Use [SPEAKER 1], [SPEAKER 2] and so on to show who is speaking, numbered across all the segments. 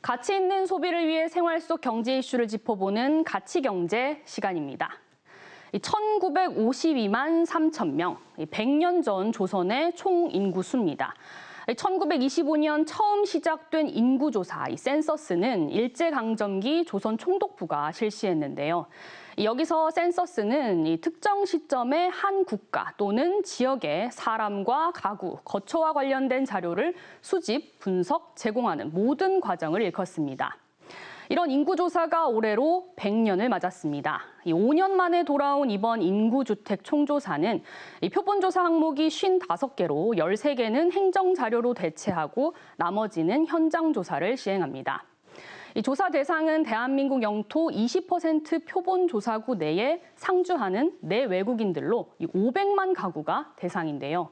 [SPEAKER 1] 가치 있는 소비를 위해 생활 속 경제 이슈를 짚어보는 가치경제 시간입니다. 1952만 3천 명, 100년 전 조선의 총 인구수입니다. 1925년 처음 시작된 인구조사, 센서스는 일제강점기 조선 총독부가 실시했는데요. 여기서 센서스는 특정 시점에 한 국가 또는 지역의 사람과 가구, 거처와 관련된 자료를 수집, 분석, 제공하는 모든 과정을 일컫습니다. 이런 인구조사가 올해로 100년을 맞았습니다. 5년 만에 돌아온 이번 인구주택 총조사는 표본조사 항목이 55개로 13개는 행정자료로 대체하고 나머지는 현장조사를 시행합니다. 이 조사 대상은 대한민국 영토 20% 표본조사구 내에 상주하는 내외국인들로 500만 가구가 대상인데요.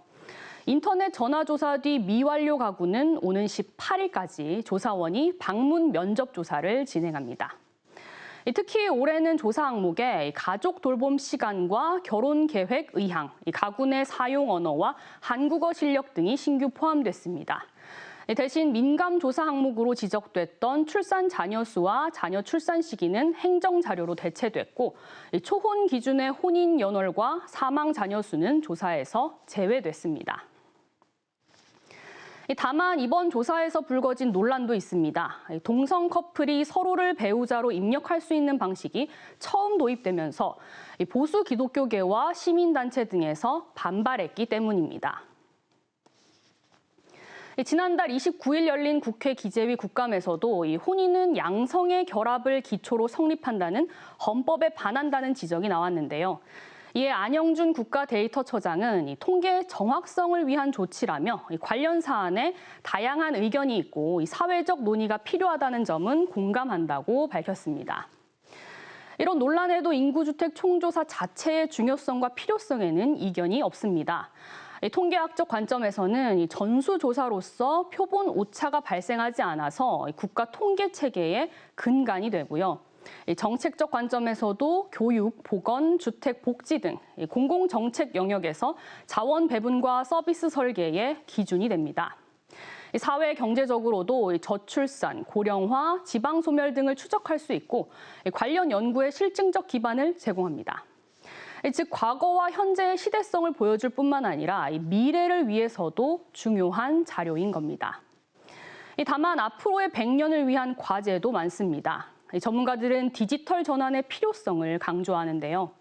[SPEAKER 1] 인터넷 전화조사 뒤 미완료 가구는 오는 18일까지 조사원이 방문 면접 조사를 진행합니다. 특히 올해는 조사 항목에 가족 돌봄 시간과 결혼 계획 의향, 가구 내 사용 언어와 한국어 실력 등이 신규 포함됐습니다. 대신 민감 조사 항목으로 지적됐던 출산 자녀 수와 자녀 출산 시기는 행정 자료로 대체됐고 초혼 기준의 혼인 연월과 사망 자녀 수는 조사에서 제외됐습니다. 다만 이번 조사에서 불거진 논란도 있습니다. 동성 커플이 서로를 배우자로 입력할 수 있는 방식이 처음 도입되면서 보수 기독교계와 시민단체 등에서 반발했기 때문입니다. 지난달 29일 열린 국회 기재위 국감에서도 혼인은 양성의 결합을 기초로 성립한다는 헌법에 반한다는 지적이 나왔는데요. 이에 안영준 국가데이터처장은 통계 정확성을 위한 조치라며 관련 사안에 다양한 의견이 있고 사회적 논의가 필요하다는 점은 공감한다고 밝혔습니다. 이런 논란에도 인구주택 총조사 자체의 중요성과 필요성에는 이견이 없습니다. 통계학적 관점에서는 전수조사로서 표본 오차가 발생하지 않아서 국가 통계 체계의 근간이 되고요. 정책적 관점에서도 교육, 보건, 주택, 복지 등 공공정책 영역에서 자원 배분과 서비스 설계의 기준이 됩니다. 사회 경제적으로도 저출산, 고령화, 지방소멸 등을 추적할 수 있고 관련 연구의 실증적 기반을 제공합니다. 즉 과거와 현재의 시대성을 보여줄 뿐만 아니라 미래를 위해서도 중요한 자료인 겁니다. 다만 앞으로의 100년을 위한 과제도 많습니다. 전문가들은 디지털 전환의 필요성을 강조하는데요.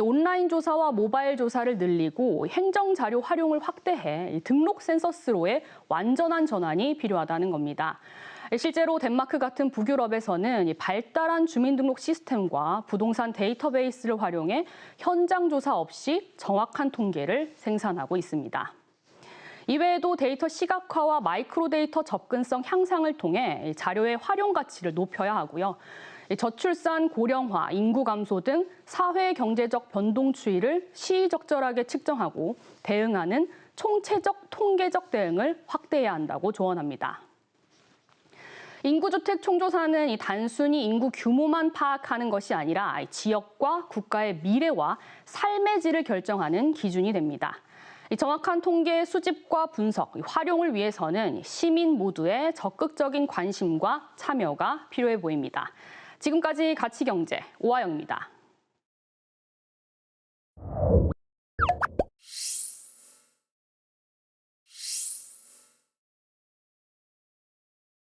[SPEAKER 1] 온라인 조사와 모바일 조사를 늘리고 행정자료 활용을 확대해 등록 센서스로의 완전한 전환이 필요하다는 겁니다. 실제로 덴마크 같은 북유럽에서는 발달한 주민등록 시스템과 부동산 데이터베이스를 활용해 현장 조사 없이 정확한 통계를 생산하고 있습니다. 이외에도 데이터 시각화와 마이크로 데이터 접근성 향상을 통해 자료의 활용 가치를 높여야 하고요. 저출산, 고령화, 인구 감소 등 사회 경제적 변동 추이를 시의적절하게 측정하고 대응하는 총체적 통계적 대응을 확대해야 한다고 조언합니다. 인구주택 총조사는 단순히 인구 규모만 파악하는 것이 아니라 지역과 국가의 미래와 삶의 질을 결정하는 기준이 됩니다. 정확한 통계 수집과 분석, 활용을 위해서는 시민 모두의 적극적인 관심과 참여가 필요해 보입니다. 지금까지 가치경제 오하영입니다.